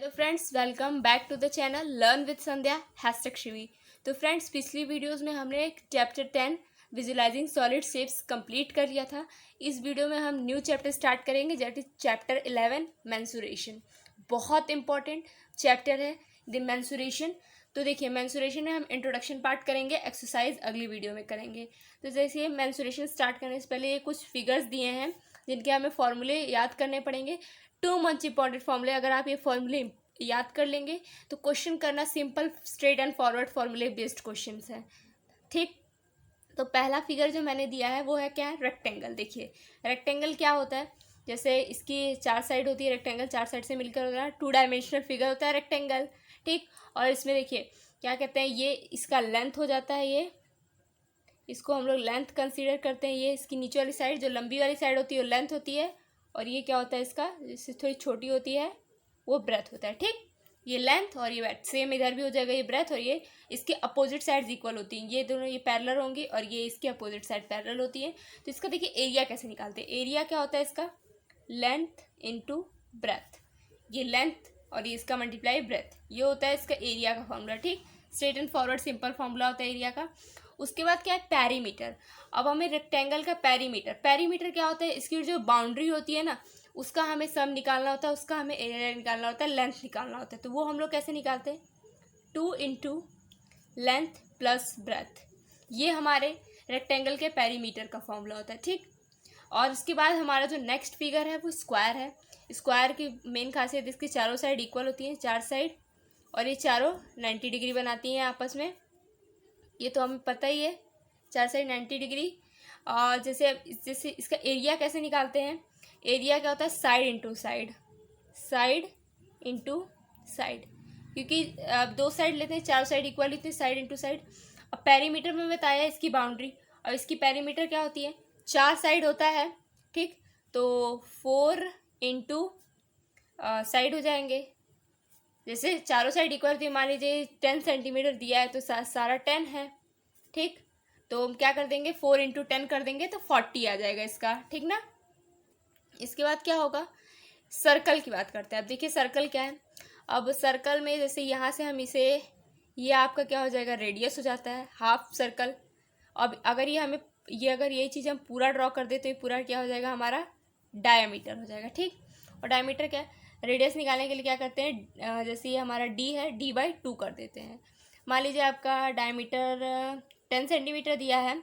Hello friends, welcome back to the channel learn with Sandhya #Shivi. तो friends, पिछली videos में हमने chapter 10 visualising solid shapes complete कर लिया था। इस वीडियो में हम न्यू चैप्टर स्टार्ट करेंगे, दैट इज चैप्टर 11 मेंसुरेशन। बहुत इंपॉर्टेंट चैप्टर है द मेंसुरेशन। तो देखिए, मेंसुरेशन में हम इंट्रोडक्शन पार्ट करेंगे, एक्सरसाइज अगली वीडियो में करेंगे। तो जैसे मेंसुरेशन स्टार्ट करने से पहले ये कुछ फिगर्स दिए हैं जिनके हमें फॉर्मूले याद करने पड़ेंगे। 2 मच इंपॉर्टेंट फॉर्मूले, अगर आप ये फॉर्मूले याद कर लेंगे तो क्वेश्चन करना सिंपल, स्ट्रेट एंड फॉरवर्ड फॉर्मूले बेस्ड क्वेश्चन है। ठीक, तो पहला फिगर जो मैंने दिया है वो है क्या है, रेक्टेंगल। देखिए रेक्टेंगल क्या होता है, जैसे इसकी 4 साइड होती है, रेक्टेंगल 4 साइड से मिलकर होता है, 2 डायमेंशनल फिगर होता है रेक्टेंगल। ठीक, और इसमें देखिए क्या कहते हैं, ये इसका लेंथ हो जाता है, ये इसको हम लोग लेंथ कंसीडर करते हैं। ये इसकी नीचे वाली साइड, जो लंबी वाली साइड होती है वो लेंथ होती है, और ये क्या होता है, इसका जिससे थोड़ी छोटी होती है वो ब्रेथ होता है। ठीक, ये लेंथ और ये ब्रेथ, सेम इधर भी हो जाएगा, ये ब्रेथ और ये इसके अपोजिट साइड्स इक्वल होती हैं, ये दोनों ये पैरेलल होंगी और ये इसकी अपोजिट साइड पैरेलल होती है। तो इसका देखिए एरिया कैसे निकालते हैं। एरिया क्या होता है इसका, लेंथ इंटू ब्रेथ। ये लेंथ और ये इसका मल्टीप्लाई ब्रेथ, ये होता है इसका एरिया का फॉर्मूला। ठीक, straight and forward simple formula होता है एरिया का। उसके बाद क्या है, पेरीमीटर। अब हमें रेक्टेंगल का पेरीमीटर, पेरीमीटर क्या होता है, इसकी जो बाउंड्री होती है ना, उसका हमें सम निकालना होता है, उसका हमें एरिया निकालना होता है, लेंथ निकालना होता है। तो वो हम लोग कैसे निकालते हैं, 2 इंटू लेंथ प्लस ब्रेथ, ये हमारे रेक्टेंगल के पेरीमीटर का फॉर्मूला होता है। ठीक, और उसके बाद हमारा जो नेक्स्ट फिगर है वो स्क्वायर है। स्क्वायर की मेन खासियत, इसकी चारों साइड इक्वल होती हैं, 4 साइड, और ये चारों 90 डिग्री बनाती हैं आपस में, ये तो हमें पता ही है, 4 साइड 90 डिग्री। और जैसे जैसे इसका एरिया कैसे निकालते हैं, एरिया क्या होता है, side into side, side into side, क्योंकि अब 2 साइड लेते हैं, 4 साइड इक्वल होती है, साइड इंटू साइड। अब पेरीमीटर में बताया है इसकी बाउंड्री, और इसकी पेरीमीटर क्या होती है, 4 साइड होता है। ठीक, तो 4 इंटू साइड हो जाएंगे, जैसे चारों साइड इक्वल थी, मान लीजिए 10 सेंटीमीटर दिया है तो सारा 10 है। ठीक, तो हम क्या कर देंगे, 4 इंटू 10 कर देंगे तो 40 आ जाएगा इसका। ठीक ना, इसके बाद क्या होगा, सर्कल की बात करते हैं। अब देखिए सर्कल क्या है, अब सर्कल में जैसे यहाँ से हम इसे, ये आपका क्या हो जाएगा, रेडियस हो जाता है, हाफ सर्कल। अब अगर ये हमें अगर ये चीज़ हम पूरा ड्रॉ कर दे तो ये पूरा क्या हो जाएगा, हमारा डायमीटर हो जाएगा। ठीक, और डायमीटर क्या है, रेडियस निकालने के लिए क्या करते हैं, जैसे ये हमारा डी है, d/2 कर देते हैं। मान लीजिए आपका डायमीटर 10 सेंटीमीटर दिया है,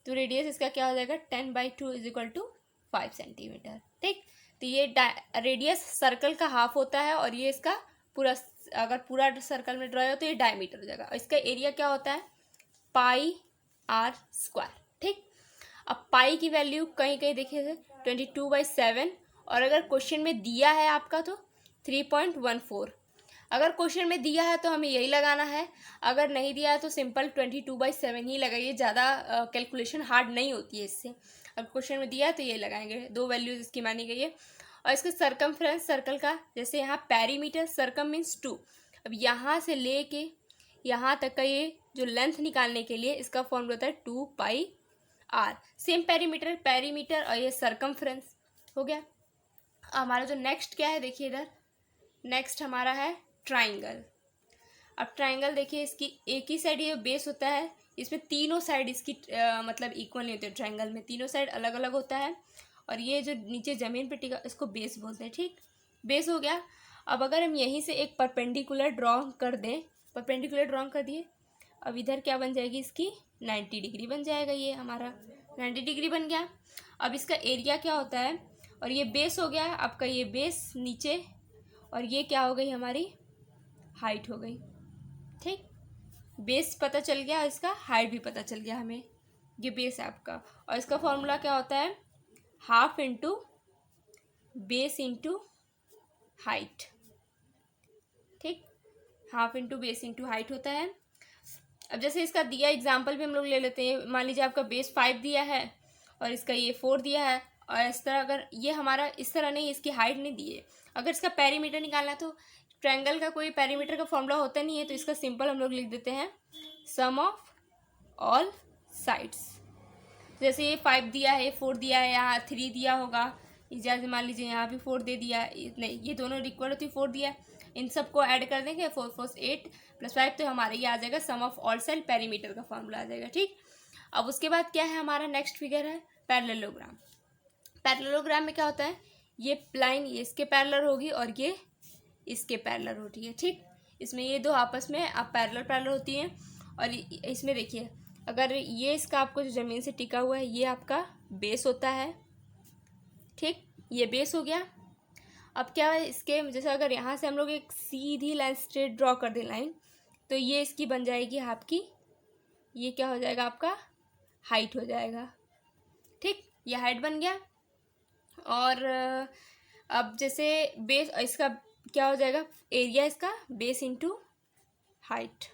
तो रेडियस इसका क्या हो जाएगा, 10/2 = 5 सेंटीमीटर। ठीक, तो ये रेडियस सर्कल का हाफ होता है, और ये इसका पूरा, अगर पूरा सर्कल में ड्रॉ हो तो ये डायमीटर हो जाएगा। और इसका एरिया क्या होता है, πr²। ठीक, अब पाई की वैल्यू कहीं कहीं देखिए 22/7, और अगर क्वेश्चन में दिया है आपका तो 3.14। अगर क्वेश्चन में दिया है तो हमें यही लगाना है, अगर नहीं दिया है तो सिंपल 22/7 ही लगाइए, ज़्यादा कैलकुलेशन हार्ड नहीं होती है इससे। अगर क्वेश्चन में दिया है तो ये लगाएंगे, 2 वैल्यूज इसकी मानी गई है। और इसका सर्कमफ्रेंस सर्कल का, जैसे यहाँ पेरीमीटर, सर्कम मीन्स 2, अब यहाँ से ले के यहाँ तक का ये जो लेंथ निकालने के लिए इसका फॉर्मूला होता है 2πr। सेम पेरीमीटर और ये सर्कमफ्रेंस हो गया। हमारा जो नेक्स्ट क्या है, देखिए इधर नेक्स्ट हमारा है ट्राइंगल। अब ट्राइंगल देखिए, इसकी एक ही साइड ये बेस होता है, इसमें तीनों साइड इसकी मतलब इक्वल नहीं होते। ट्राइंगल में तीनों साइड अलग अलग होता है, और ये जो नीचे ज़मीन पे टिका इसको बेस बोलते हैं। ठीक, बेस हो गया। अब अगर हम यहीं से एक परपेंडिकुलर ड्रॉ कर दें, परपेंडिकुलर ड्रॉ कर दिए, अब इधर क्या बन जाएगी, इसकी 90 डिग्री बन जाएगा, ये हमारा 90 डिग्री बन गया। अब इसका एरिया क्या होता है, और ये बेस हो गया आपका, ये बेस नीचे, और ये क्या हो गई, हमारी हाइट हो गई। ठीक, बेस पता चल गया, इसका हाइट भी पता चल गया हमें, ये बेस है आपका। और इसका फॉर्मूला क्या होता है, half into base into height. ठीक, half into base into height होता है। अब जैसे इसका दिया एग्जाम्पल भी हम लोग ले लेते हैं, मान लीजिए आपका बेस 5 दिया है और इसका ये 4 दिया है, और इस तरह अगर ये हमारा इस तरह नहीं, इसकी हाइट नहीं दी है, अगर इसका पेरीमीटर निकालना, तो ट्रायंगल का कोई पेरीमीटर का फॉर्मूला होता नहीं है, तो इसका सिंपल हम लोग लिख देते हैं सम ऑफ ऑल साइड्स। जैसे ये 5 दिया है, 4 दिया है, यहाँ 3 दिया होगा, जैसे मान लीजिए यहाँ भी 4 दे दिया, नहीं ये दोनों इक्वल होती है, 4 दिया है, इन सबको ऐड कर देंगे 4 4 8 + 5, तो हमारे ये आ जाएगा सम ऑफ ऑल साइड पेरीमीटर का फॉर्मूला आ जाएगा। ठीक, अब उसके बाद क्या है हमारा नेक्स्ट फिगर है पैरेललोग्राम। पैरेललोग्राम में क्या होता है, ये लाइन ये इसके पैरेलल होगी और ये इसके पैरेलल होती है। ठीक, इसमें ये दो आपस में अब पैरेलल होती हैं। और इसमें देखिए अगर ये इसका आपको जो ज़मीन से टिका हुआ है ये आपका बेस होता है। ठीक, ये बेस हो गया। अब क्या है इसके, जैसे अगर यहाँ से हम लोग एक सीधी लाइन स्ट्रेट ड्रॉ कर दें लाइन, तो ये इसकी बन जाएगी आपकी, ये क्या हो जाएगा आपका हाइट हो जाएगा। ठीक, ये हाइट बन गया। और अब जैसे बेस इसका क्या हो जाएगा, एरिया इसका बेस इंटू हाइट।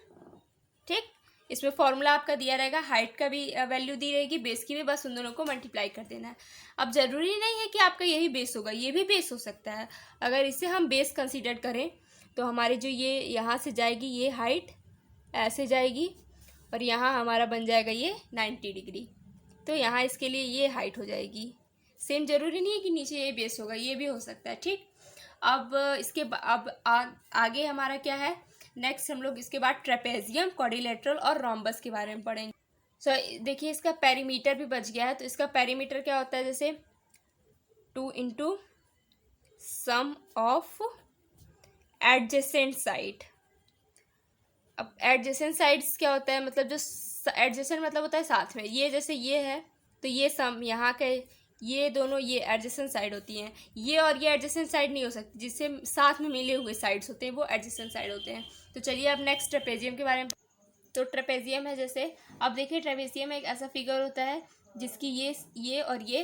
ठीक, इसमें फॉर्मूला आपका दिया रहेगा, हाइट का भी वैल्यू दी रहेगी, बेस की भी, बस उन दोनों को मल्टीप्लाई कर देना है। अब ज़रूरी नहीं है कि आपका यही बेस होगा, ये भी बेस हो सकता है। अगर इसे हम बेस कंसीडर करें तो हमारे जो ये यहाँ से जाएगी ये हाइट ऐसे जाएगी और यहाँ हमारा बन जाएगा ये 90 डिग्री, तो यहाँ इसके लिए ये हाइट हो जाएगी। सेम ज़रूरी नहीं है कि नीचे ये बेस होगा, ये भी हो सकता है। ठीक, अब इसके आगे हमारा क्या है, नेक्स्ट हम लोग इसके बाद ट्रेपेजियम, क्वाड्रिलेटरल और रोम्बस के बारे में पढ़ेंगे। सो देखिए इसका पेरीमीटर भी बच गया है। तो इसका पेरीमीटर क्या होता है, जैसे 2 × सम ऑफ एडजेसेंट साइड। अब एडजेसेंट साइड्स क्या होता है, मतलब जो एडजेसेंट मतलब होता है साथ में, ये जैसे ये है तो ये सम यहाँ के ये दोनों ये एडजेसेंट साइड होती हैं। ये और ये एडजेसेंट साइड नहीं हो सकती, जिससे साथ में मिले हुए साइड्स होते हैं वो एडजेसेंट साइड होते हैं। तो चलिए अब नेक्स्ट ट्रेपेजियम के बारे में। तो ट्रेपेजियम है, जैसे अब देखिए ट्रेपेजियम एक ऐसा फिगर होता है जिसकी ये और ये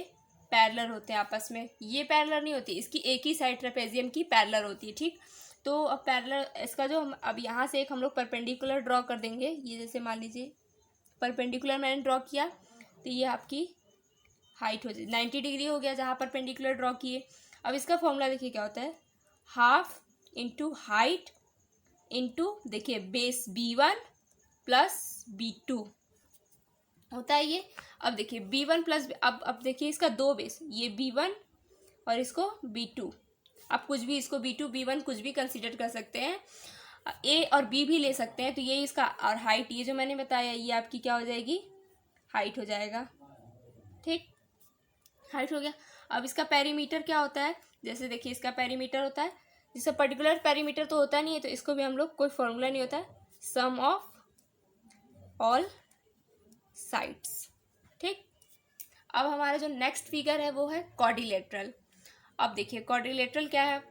पैरेलल होते हैं आपस में। ये पैरेलल नहीं होती, इसकी एक ही साइड ट्रेपेजियम की पैरेलल होती है। ठीक, तो अब पैरेलल इसका जो हम अब यहाँ से एक हम लोग परपेंडिकुलर ड्रॉ कर देंगे। ये जैसे मान लीजिए परपेंडिकुलर मैंने ड्रॉ किया तो ये आपकी हाइट हो जाए 90 डिग्री हो गया जहाँ परपेंडिकुलर ड्रॉ किए। अब इसका फॉर्मूला देखिए क्या होता है, हाफ इंटू हाइट इंटू देखिए बेस B1 + B2 होता है ये। अब देखिए B1 प्लस अब देखिए इसका दो बेस, ये B1 और इसको B2। आप कुछ भी इसको B2 B1 कुछ भी कंसीडर कर सकते हैं, A और B भी ले सकते हैं। तो ये इसका और हाइट ये जो मैंने बताया ये आपकी क्या हो जाएगी, हाइट हो जाएगा। ठीक, हाइट हो गया। अब इसका पेरीमीटर क्या होता है, जैसे देखिए इसका पेरीमीटर होता है, जिससे पर्टिकुलर पेरीमीटर तो होता नहीं है, तो इसको भी हम लोग कोई फॉर्मूला नहीं होता है, सम ऑफ ऑल साइड्स। ठीक, अब हमारा जो नेक्स्ट फिगर है वो है क्वाड्रिलेटरल। अब देखिए क्वाड्रिलेटरल क्या है,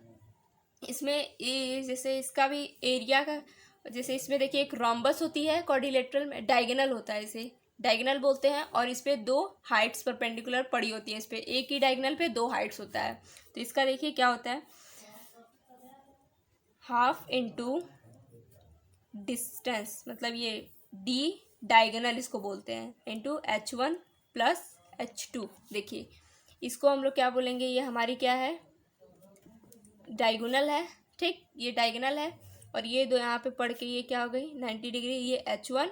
इसमें ये जैसे इसका भी एरिया का, जैसे इसमें देखिए एक रोम्बस होती है, क्वाड्रिलेटरल में डायगोनल होता है, इसे डायगोनल बोलते हैं। और इस पर दो हाइट्स परपेंडिकुलर पड़ी होती हैं, इस पर एक ही डायगोनल पे दो हाइट्स होता है। तो इसका देखिए क्या होता है, हाफ इंटू डिस्टेंस, मतलब ये D डायगोनल इसको बोलते हैं, इंटू H1 + H2। देखिए इसको हम लोग क्या बोलेंगे, ये हमारी क्या है, डायगोनल है। ठीक, ये डायगोनल है और ये दो यहाँ पे पढ़ के ये क्या हो गई 90 डिग्री, ये H1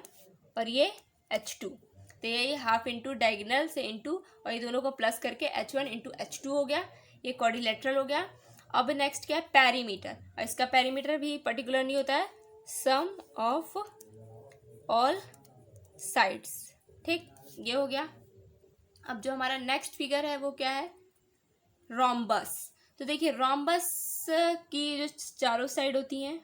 और ये H2। तो ये हाफ इंटू डायगोनल से इंटू और ये दोनों को प्लस करके H1 × H2 हो गया, ये क्वाड्रिलेटरल हो गया। अब नेक्स्ट क्या है पेरीमीटर, और इसका पेरीमीटर भी पर्टिकुलर नहीं होता है, सम ऑफ ऑल साइड्स। ठीक, ये हो गया। अब जो हमारा नेक्स्ट फिगर है वो क्या है, रोम्बस। तो देखिए रोम्बस की जो चारों साइड होती हैं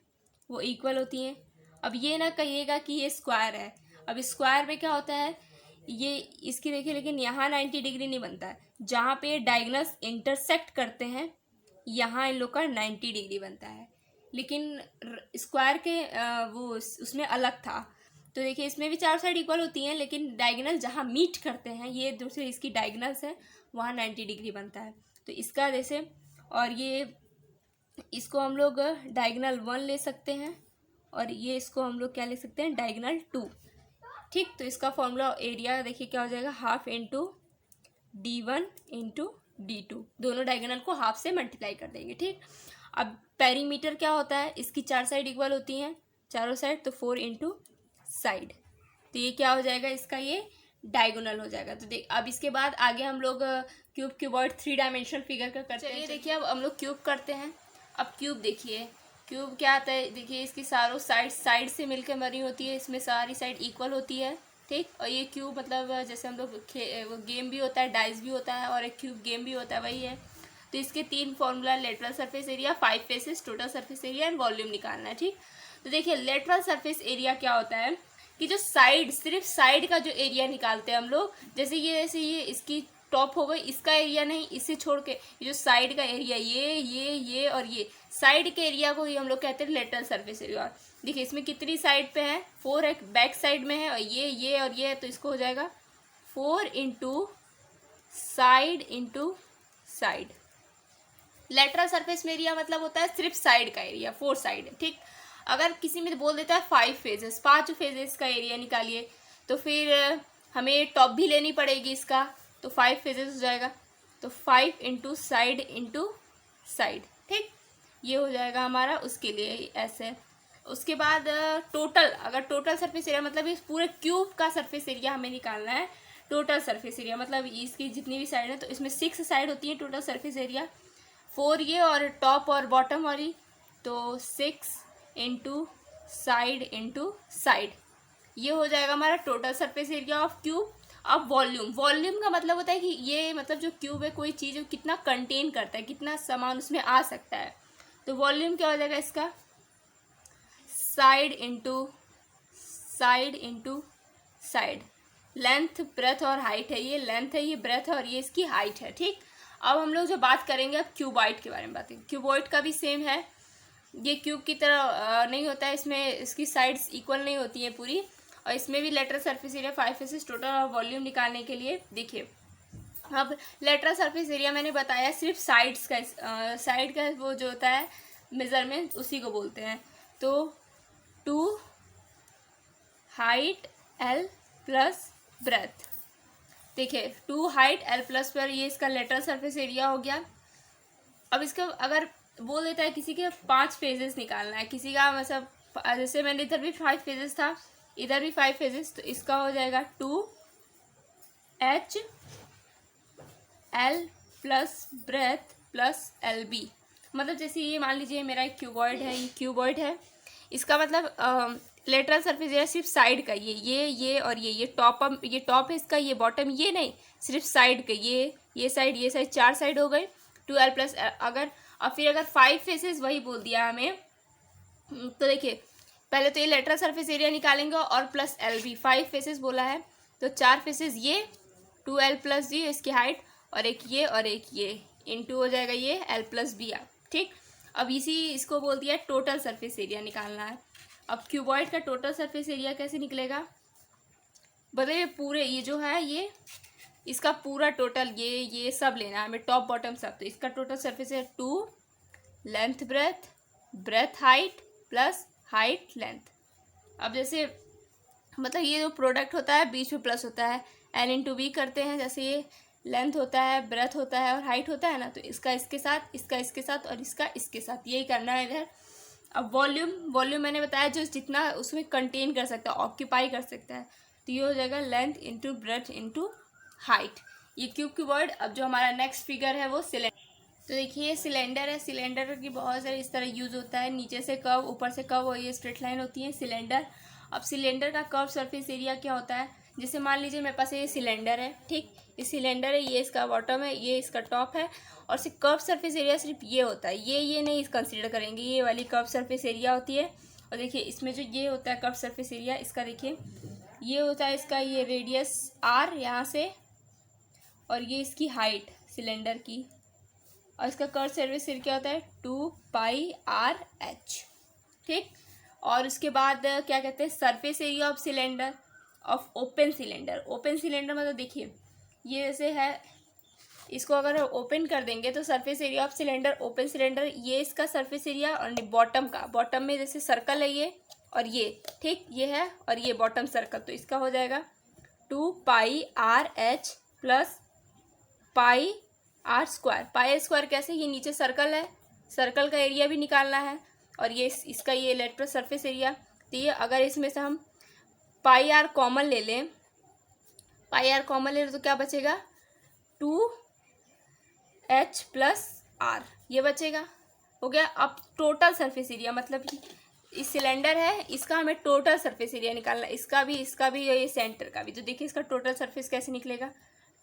वो इक्वल होती हैं। अब ये ना कहिएगा कि ये स्क्वायर है, अब स्क्वायर में क्या होता है, ये इसकी देखिए लेकिन यहाँ 90 डिग्री नहीं बनता है, जहाँ पे ये डायगोनल्स इंटरसेक्ट करते हैं यहाँ इन लोग का 90 डिग्री बनता है। लेकिन स्क्वायर के वो उसमें अलग था। तो देखिए इसमें भी चारों साइड इक्वल होती हैं, लेकिन डायगोनल जहाँ मीट करते हैं, ये दूसरे इसकी डायगोनल्स है, वहाँ 90 डिग्री बनता है। तो इसका जैसे, और ये इसको हम लोग डायगोनल 1 ले सकते हैं और ये इसको हम लोग क्या ले सकते हैं, डायगोनल 2। ठीक, तो इसका फॉर्मूला एरिया देखिए क्या हो जाएगा, हाफ इंटू D1 × D2, दोनों डायगोनल को हाफ से मल्टीप्लाई कर देंगे। ठीक, अब पेरीमीटर क्या होता है, इसकी चार साइड इक्वल होती हैं, चारों साइड, तो 4 × साइड, तो ये क्या हो जाएगा, इसका ये डायगोनल हो जाएगा। तो देख अब इसके बाद आगे हम लोग क्यूब क्यूबॉइड 3 डायमेंशनल फिगर का करते हैं। चलिए देखिए अब हम लोग क्यूब करते हैं। अब क्यूब देखिए क्यूब क्या आता है, देखिए इसकी सारों साइड से मिलकर बनी होती है, इसमें सारी साइड इक्वल होती है, ठीक। और ये क्यूब मतलब जैसे हम लोग वो गेम भी होता है, डाइस भी होता है, और एक क्यूब गेम भी होता है, वही है। तो इसके 3 formula, lateral surface area, 5 faces, total surface area and volume निकालना है, ठीक। तो देखिए लेटरल सरफेस एरिया क्या होता है कि जो साइड, सिर्फ साइड का जो एरिया निकालते हैं हम लोग, जैसे ये इसकी टॉप हो गई, इसका एरिया नहीं, इसे छोड़ के ये जो साइड का एरिया, ये और ये साइड के एरिया को ही हम लोग कहते हैं लेटरल सरफेस एरिया। देखिए इसमें कितनी साइड पे है, 4 है, बैक साइड में है, और ये और ये है, तो इसको हो जाएगा 4 into side. Lateral surface area मतलब होता है सिर्फ साइड का एरिया, 4 साइड, ठीक। अगर किसी में बोल देता है 5 फेजेस, 5 फेजेस का एरिया निकालिए, तो फिर हमें टॉप भी लेनी पड़ेगी इसका, तो 5 फेजेस हो जाएगा, तो 5 इंटू साइड, ठीक। ये हो जाएगा हमारा उसके लिए ऐसे। उसके बाद टोटल, अगर टोटल सरफेस एरिया मतलब इस पूरे क्यूब का सरफेस एरिया हमें निकालना है। टोटल सरफेस एरिया मतलब इसकी जितनी भी साइड है, तो इसमें 6 साइड होती है टोटल सरफेस एरिया, 4 ये और टॉप और बॉटम वाली, तो 6 इंटू साइड, ये हो जाएगा हमारा total surface area of cube. अब वॉल्यूम का मतलब होता है कि ये मतलब जो क्यूब है, कोई चीज़ कितना कंटेन करता है, कितना सामान उसमें आ सकता है। तो वॉल्यूम क्या हो जाएगा इसका, side into side. Length, breadth और हाइट है, ये लेंथ है, ये ब्रेथ है, और ये इसकी हाइट है, ठीक। अब हम लोग जो बात करेंगे अब क्यूबॉइड के बारे में बात करेंगे। क्यूबॉइड का भी सेम है, ये क्यूब की तरह नहीं होता है, इसमें इसकी साइड्स इक्वल नहीं होती हैं पूरी, और इसमें भी lateral surface area 5 faces total और वॉल्यूम निकालने के लिए देखिए। अब लेटरल सरफेस एरिया मैंने बताया सिर्फ साइड्स का, साइड का वो जो होता है मेजरमेंट, उसी को बोलते हैं। तो 2 हाइट L प्लस ब्रेथ, देखिए 2 हाइट L प्लस पर, ये इसका लेटरल सरफेस एरिया हो गया। अब इसका अगर बोल देता है किसी के 5 फेजेस निकालना है, किसी का मतलब जैसे मैंने इधर भी 5 फेजेस था, इधर भी 5 फेजेस, तो इसका हो जाएगा 2H L plus breadth plus LB। मतलब जैसे ये मान लीजिए मेरा एक क्यूबॉइड है, ये क्यूबॉइड है, इसका मतलब लेटरल सरफेस एरिया सिर्फ साइड का, ये और ये टॉप है इसका, ये बॉटम, ये नहीं, सिर्फ साइड का, ये साइड 4 साइड हो गए, 2L प्लस। अगर और फिर अगर 5 फेसेस वही बोल दिया हमें, तो देखिए पहले तो ये लेटरल सरफेस एरिया निकालेंगे और प्लस LB, 5 फेसेस बोला है, तो 4 फेसेस ये 2L प्लस जी इसकी हाइट, और एक ये इंटू हो जाएगा ये L प्लस बी, ठीक। अब इसको बोल दिया टोटल सरफेस एरिया निकालना है। अब क्यूबॉइड का टोटल सरफेस एरिया कैसे निकलेगा, बताइए। पूरे ये जो है, ये इसका पूरा टोटल, ये सब लेना है हमें, टॉप बॉटम सब। तो इसका टोटल सरफेस है 2 length breadth height plus height length. अब जैसे मतलब ये जो प्रोडक्ट होता है बीच में प्लस होता है, N इंटू बी करते हैं, जैसे ये लेंथ होता है, ब्रेथ होता है और हाइट होता है ना, तो इसका इसके साथ, इसका इसके साथ और इसका इसके साथ, यही करना है इधर। अब वॉल्यूम मैंने बताया जो जितना उसमें कंटेन कर सकता है, ऑक्यूपाई कर सकता है, तो ये हो जाएगा length into breadth into height, ये क्यूबॉइड। अब जो हमारा नेक्स्ट फिगर है वो सिलेंडर। तो देखिए सिलेंडर है, सिलेंडर की बहुत सारे इस तरह यूज़ होता है, नीचे से कर्व, ऊपर से कर्व, और ये स्ट्रेट लाइन होती है सिलेंडर। अब सिलेंडर का कर्व सरफेस एरिया क्या होता है, जैसे मान लीजिए मेरे पास ये सिलेंडर है, ठीक, ये सिलेंडर है, ये इसका बॉटम है, ये इसका टॉप है, और सिर्फ कर्व सरफेस एरिया सिर्फ ये होता है, ये नहीं कंसिडर करेंगे, ये वाली कर्व सरफेस एरिया होती है। और देखिए इसमें जो ये होता है कर्व सरफेस एरिया, इसका देखिए ये होता है, इसका ये रेडियस R यहाँ से, और ये इसकी हाइट सिलेंडर की, और इसका कर्व सरफेस एरिया क्या होता है 2πRH, ठीक। और उसके बाद क्या कहते हैं, surface area of cylinder, of open cylinder मतलब देखिए ये जैसे है, इसको अगर ओपन कर देंगे तो surface area of cylinder, open cylinder, ये इसका सरफेस एरिया, और बॉटम में जैसे सर्कल है ये और ये, ठीक, ये है और ये बॉटम सर्कल, तो इसका हो जाएगा 2πRH प्लस पाई कैसे, ये नीचे सर्कल है, सर्कल का एरिया भी निकालना है, और ये इसका ये लेटरल सरफेस एरिया। तो ये अगर इसमें से हम πr कॉमन ले लें, तो क्या बचेगा 2H प्लस R, ये बचेगा, हो गया। अब टोटल सरफेस एरिया, मतलब कि इस सिलेंडर है, इसका हमें टोटल सरफेस एरिया निकालना है, इसका भी ये सेंटर का भी। तो देखिए इसका टोटल सरफेस कैसे निकलेगा,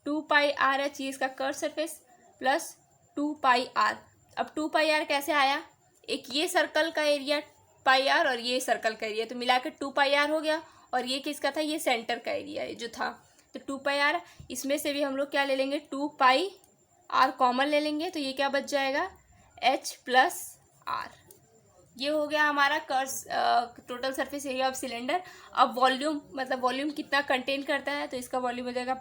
2πr ये इसका कर्व सरफेस प्लस 2πr। अब 2πr कैसे आया, एक ये सर्कल का एरिया πr और ये सर्कल का एरिया, तो मिला के 2πr हो गया। और ये किसका था, ये सेंटर का एरिया जो था, तो 2πr। इसमें से भी हम लोग क्या ले लेंगे, 2πr कॉमन ले लेंगे, तो ये क्या बच जाएगा, h+r। ये हो गया हमारा curve total surface area of cylinder. अब वॉल्यूम, मतलब वॉल्यूम कितना कंटेन करता है, तो इसका वॉल्यूम हो जाएगा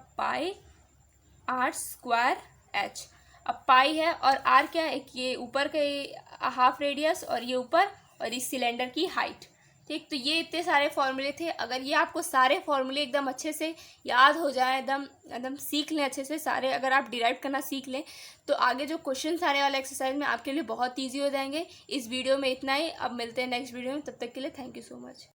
πr²h। अब पाई है और आर क्या है, ये ऊपर का हाफ रेडियस और ये ऊपर और इस सिलेंडर की हाइट। ठीक, तो ये इतने सारे फॉर्मूले थे। अगर ये आपको सारे फॉर्मूले एकदम अच्छे से याद हो जाए, एकदम एकदम सीख लें अच्छे से सारे, अगर आप डिराइव करना सीख लें, तो आगे जो क्वेश्चन आने वाले एक्सरसाइज में आपके लिए बहुत ईजी हो जाएंगे। इस वीडियो में इतना ही, अब मिलते हैं नेक्स्ट वीडियो में, तब तक के लिए थैंक यू सो मच।